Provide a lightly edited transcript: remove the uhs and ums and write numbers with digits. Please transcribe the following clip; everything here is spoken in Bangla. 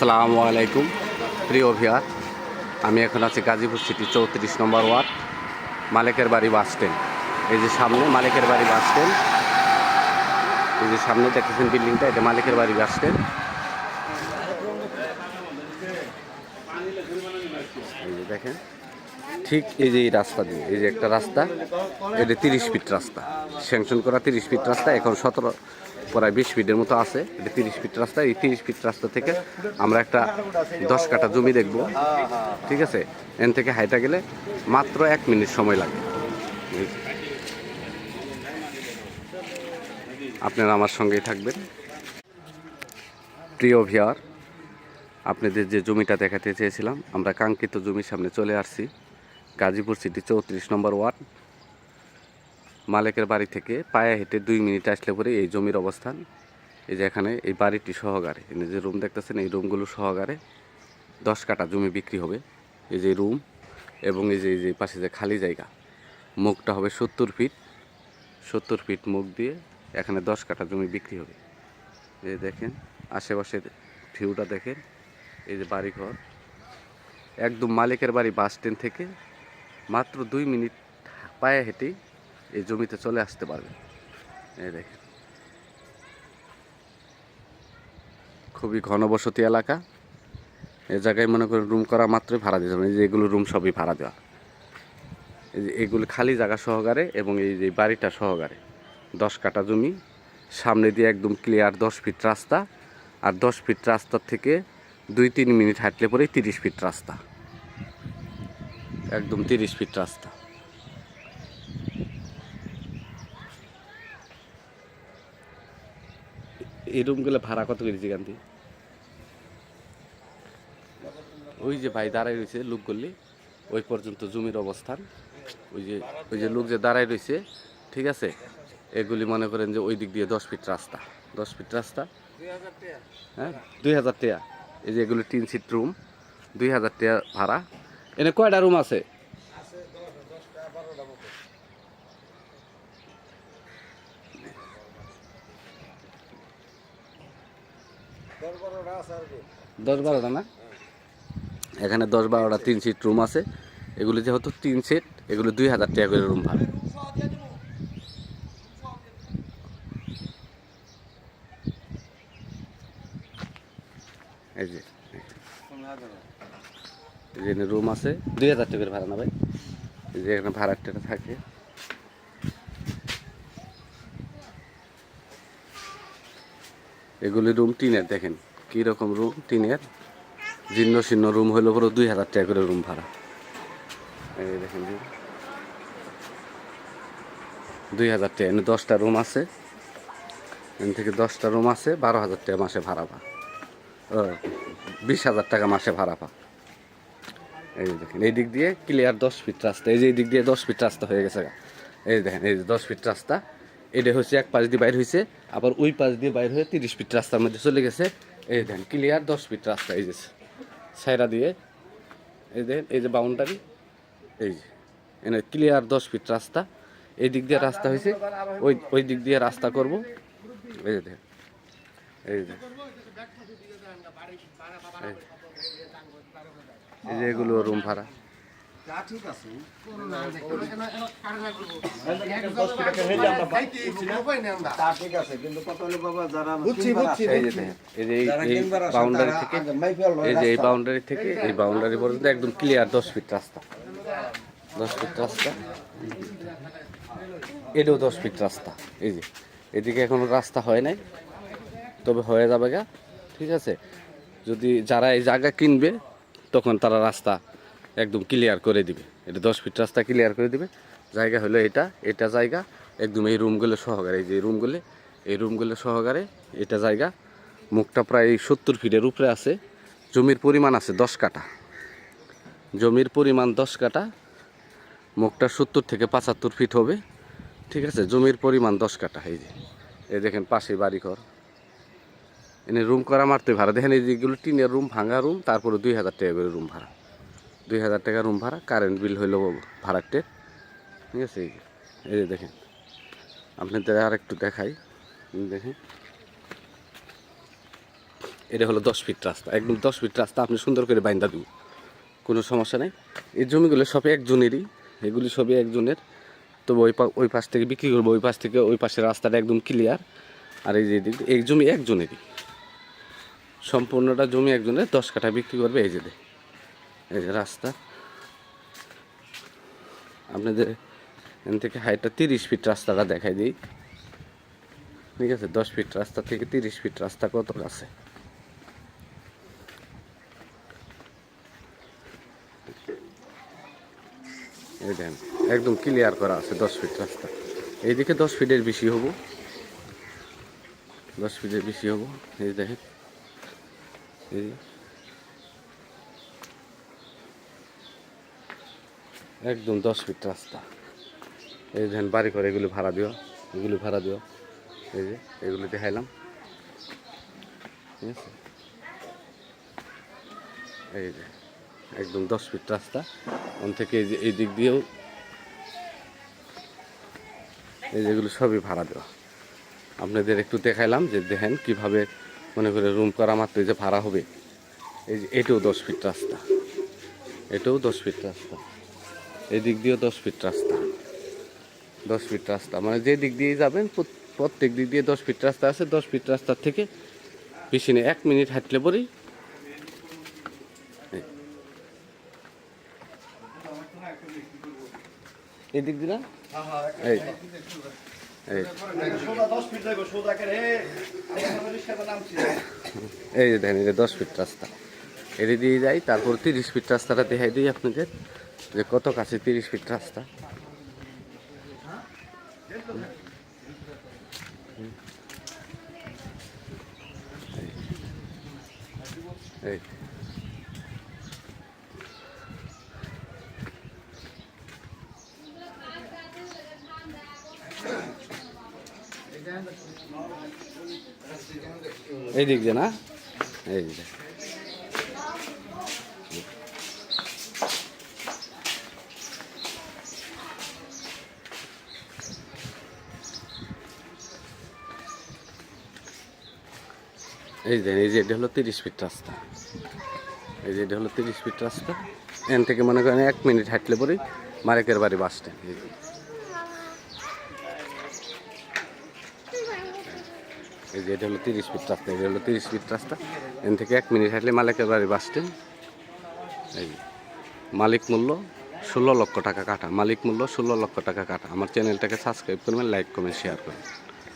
আসসালামু আলাইকুম প্রিয় ভিউয়ার, আমি এখন আছি গাজীপুর সিটি 34 নম্বর ওয়ার্ড, মালিকের বাড়ি বাস স্ট্যান্ড। এই যে সামনে মালিকের বাড়ি বাস স্ট্যান্ড, এই যে সামনে দেখতেছেন বিল্ডিংটা, এটা মালিকের বাড়ি বাস স্ট্যান্ড। এই যে দেখেন, ঠিক এই যে এই রাস্তা দিয়ে, এই যে একটা রাস্তা, এটা 30 ফিট রাস্তা, স্যাংশন করা 30 ফিট রাস্তা, এখন 17 প্রায় 20 ফিটের মতো আছে। এটা 30 ফিট রাস্তা। এই 30 ফিট রাস্তা থেকে আমরা একটা 10 কাঠা জমি দেখব, ঠিক আছে? এন থেকে হাইটা গেলে মাত্র 1 মিনিট সময় লাগে। আপনারা আমার সঙ্গেই থাকবেন। প্রিয় ভিউয়ার, আপনাদের যে জমিটা দেখাতে চেয়েছিলাম, আমরা কাঙ্ক্ষিত জমির সামনে চলে আসছি। গাজীপুর সিটি 34 নম্বর ওয়ার্ড, মালিকের বাড়ি থেকে পায়ে হেঁটে 2 মিনিট আসলে পরে এই জমির অবস্থান। এই যে এখানে এই বাড়িটি সহকারে, এই যে রুম দেখতেছেন, এই রুমগুলো সহকারে 10 কাঠা জমি বিক্রি হবে। এই যে রুম এবং এই যে পাশে যে খালি জায়গা, মুখটা হবে 70 ফিট মুখ দিয়ে এখানে 10 কাঠা জমি বিক্রি হবে। এই দেখেন আশেপাশের ভিউটা দেখেন, এই যে বাড়িঘর, একদম মালিকের বাড়ি বাস স্ট্যান্ড থেকে মাত্র 2 মিনিট পায়ে হেঁটেই এই জমিতে চলে আসতে পারবেন। এই দেখেন, খুবই ঘনবসতি এলাকা। এই জায়গায় মনে করেন রুম করা মাত্রই ভাড়া দিতে হবে। এই যে এগুলো রুম সবই ভাড়া দেওয়া, এই যে এগুলো খালি জায়গা সহকারে এবং এই যে বাড়িটা সহকারে 10 কাঠা জমি, সামনে দিয়ে একদম ক্লিয়ার 10 ফিট রাস্তা, আর 10 ফিট রাস্তার থেকে 2-3 মিনিট হাঁটলে পরেই 30 ফিট রাস্তা, একদম 30 ফিট রাস্তা। এই রুমগুলো ভাড়া কত করে গান্ধী? ওই যে ভাই দাঁড়াই রয়েছে লোকগুলি, ওই পর্যন্ত জমির অবস্থান। ওই যে লোক যে দাঁড়াই রয়েছে, ঠিক আছে? এগুলি মনে করেন যে ওই দিক দিয়ে 10 ফিট রাস্তা, 10 ফিট রাস্তা, হ্যাঁ, 2000 টাকা। এই যে এগুলো 3 সিট রুম, 2000 টাকা ভাড়া। এনে কয়টা রুম আছে? দশ বারোটা না, এখানে 10-12টা 3 সিট রুম আছে। এগুলো যেহেতু 3 সিট, এগুলো 2000 টাকা করে রুম ভাড়া। এই যে এখানে রুম আছে 2000 টাকা করে ভাড়া না ভাই? এই যে এখানে ভাড়াটা থাকে। এগুলি রুম টিনের, দেখেন কীরকম রুম, টিনের জীর্ণ শীর্ণ রুম হইলে পরে 2000 টাকা করে রুম ভাড়া। এই দেখেন 2000 টাকা। এখানে 10টা রুম আছে, এখান থেকে 10টা রুম আছে, 12,000 টাকা মাসে ভাড়া পা, 20,000 টাকা মাসে ভাড়া পা। এই দেখেন এই দিক দিয়ে ক্লিয়ার 10 ফিট রাস্তা, এই যে এই দিক দিয়ে 10 ফিট রাস্তা হয়ে গেছে। এই দেখেন এই যে 10 ফিট রাস্তা, এটা হচ্ছে এক পাশ দিয়ে বাইর হয়েছে, আবার ওই পাশ দিয়ে বাইর হয়ে 30 ফিট রাস্তার মধ্যে চলে গেছে। এই দেখেন ক্লিয়ার 10 ফিট রাস্তা, এই যে সাইরা দিয়ে, এই দেখেন এই যে বাউন্ডারি, এই যে এনে ক্লিয়ার 10 ফিট রাস্তা। এই দিক দিয়ে রাস্তা হয়েছে, ওই দিক দিয়ে রাস্তা করব। এই যে দেখেন, এই যে এই যে এগুলো রুম ভাড়া। এই বাউন্ডারি থেকে এই বাউন্ডারি পর্যন্ত একদম ক্লিয়ার 10 ফিট রাস্তা, 10 ফিট রাস্তা। এটাও 10 ফিট রাস্তা। এই যে এদিকে এখনো রাস্তা হয় নাই, তবে হয়ে যাবে গা, ঠিক আছে? যদি যারা এই জায়গা কিনবে তখন তারা রাস্তা একদম ক্লিয়ার করে দিবে। এটা 10 ফিট রাস্তা ক্লিয়ার করে দিবে। জায়গা হলো এটা জায়গা একদম এই রুমগুলো সহকারে, এই যে রুমগুলো সহকারে এটা জায়গা। মুখটা প্রায় 70 ফিটের উপরে আছে। জমির পরিমাণ আছে 10 কাঠা, জমির পরিমাণ 10 কাঠা। মুখটা 70 থেকে 75 ফিট হবে, ঠিক আছে? জমির পরিমাণ 10 কাঠা। এই দেখেন পাশে বাড়িঘর, এনে রুম করা মারতে ভাড়া দেখেন। এই যেগুলো টিনের রুম, ভাঙা রুম, তারপরে 2000 টাকা করে রুম ভাড়া, 2000 টাকা রুম ভাড়া। কারেন্ট বিল হইল ভাড়াটে, ঠিক আছে? এই যে দেখেন, আপনাদের আর একটু দেখাই, দেখেন এটা হলো 10 ফিট রাস্তা, একদম 10 ফিট রাস্তা আপনি সুন্দর করে বাইন্দা দেবেন, কোনো সমস্যা নেই। এই জমিগুলো সবই একজনেরই, এগুলি সবই একজনের। তবে ওই পাশ থেকে বিক্রি করবো, ওই পাশ থেকে ওই পাশের রাস্তাটা একদম ক্লিয়ার। আর এই যে এই জমি একজনেরই, সম্পূর্ণটা জমি একজনের, 10 কাঠা বিক্রি করবে। এই যে রাস্তা আপনাদের এখান থেকে হাইটটা 30 ফিট রাস্তাটা দেখাই দিই। ঠিক আছে, 10 ফিট রাস্তা থেকে 30 ফিট রাস্তা কত আছে। এই দেখেন একদম ক্লিয়ার করা আছে 10 ফিট রাস্তা। এইদিকে 10 ফিটের বেশি হবো, 10 ফিটের বেশি হবো। এই দেখেন এই একদম 10 ফিট রাস্তা। এই দেখেন বাড়ি করে এগুলো ভাড়া দিও, এগুলো ভাড়া দিও। এই যে এগুলো দেখাইলাম, ঠিক আছে। এই যে একদম 10 ফিট রাস্তা, ওন থেকে এই যে এই দিক দিয়েও এই যেগুলো সবই ভাড়া দেওয়া। আপনাদের একটু দেখাইলাম যে দেখেন কিভাবে মনে করে রুম করা মাত্র যে ভাড়া হবে। এই যে এটাও 10 ফিট রাস্তা, এটাও 10 ফিট রাস্তা, এই দিক দিয়েও 10 ফিট রাস্তা। 10 ফিট রাস্তা মানে যে দিক দিয়ে যাবেন প্রত্যেক দিক দিয়ে 10 ফিট রাস্তা আছে। 10 ফিট রাস্তার থেকে বেশি নেই, 1 মিনিট হাঁটলে পরেই এই দিক দিয়ে এই এই যে দেখেন, এটা 10 ফিট রাস্তা, এটা দিয়ে যাই। তারপর 30 ফিট রাস্তাটা দেখাই দিই আপনাদের যে কত কাছে 30 ফিট রাস্তা। এই এই দিক দিয়ে না, এই যে এই যে এটা হলো 30 ফিট রাস্তা। এই যে এটা হলো 30 ফিট রাস্তা। এখান থেকে মনে করেন 1 মিনিট হাঁটলে পরেই মারেকের বাড়ি বাস স্ট্যান্ড। এই যে এটা হলো 30 ফিট রাস্তা, এটা হলো 30 ফিট রাস্তা। এখান থেকে 1 মিনিট হাঁটলে মালিকের বাড়ি বাস স্ট্যান্ড। এই মালিক মূল্য 16 লক্ষ টাকা কাটা, মালিক মূল্য 16 লক্ষ টাকা কাটা। আমার চ্যানেলটাকে সাবস্ক্রাইব করবেন, লাইক কমেন্ট শেয়ার করবেন।